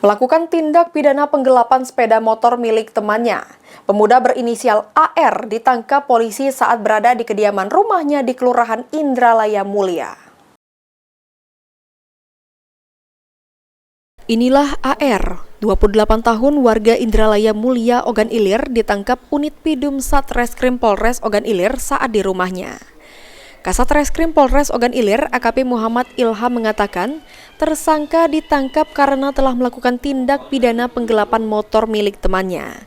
melakukan tindak pidana penggelapan sepeda motor milik temannya. Pemuda berinisial AR ditangkap polisi saat berada di kediaman rumahnya di Kelurahan Indralaya Mulia. Inilah AR, 28 tahun warga Indralaya Mulia, Ogan Ilir, ditangkap unit Pidum Satreskrim Polres Ogan Ilir saat di rumahnya. Kasat Reskrim Polres Ogan Ilir, AKP Muhammad Ilham mengatakan, tersangka ditangkap karena telah melakukan tindak pidana penggelapan motor milik temannya.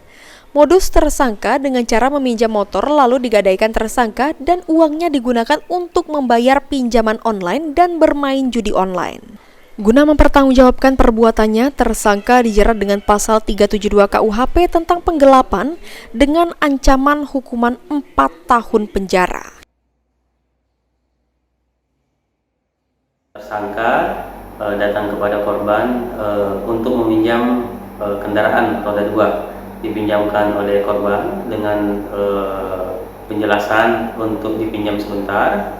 Modus tersangka dengan cara meminjam motor lalu digadaikan tersangka dan uangnya digunakan untuk membayar pinjaman online dan bermain judi online. Guna mempertanggungjawabkan perbuatannya, tersangka dijerat dengan pasal 372 KUHP tentang penggelapan dengan ancaman hukuman 4 tahun penjara. Tersangka datang kepada korban untuk meminjam kendaraan roda 2, dipinjamkan oleh korban dengan penjelasan untuk dipinjam sebentar,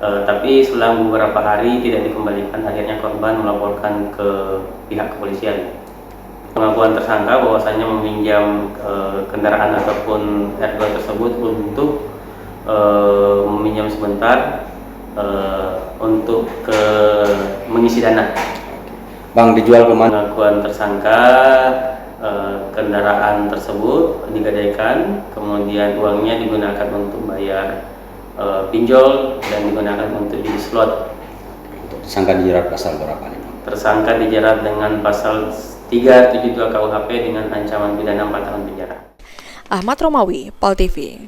tapi selang beberapa hari tidak dikembalikan. Akhirnya korban melaporkan ke pihak kepolisian. Pengakuan tersangka bahwasanya meminjam kendaraan ataupun R2 tersebut untuk meminjam sebentar untuk mengisi dana. Bang, dijual kemana? Pengakuan tersangka kendaraan tersebut digadaikan, kemudian uangnya digunakan untuk bayar pinjol dan digunakan untuk judi slot. Tersangka dijerat pasal berapa nih? Tersangka dijerat dengan pasal 372 KUHP dengan ancaman pidana 4 tahun penjara. Ahmad Romawi, PAL TV.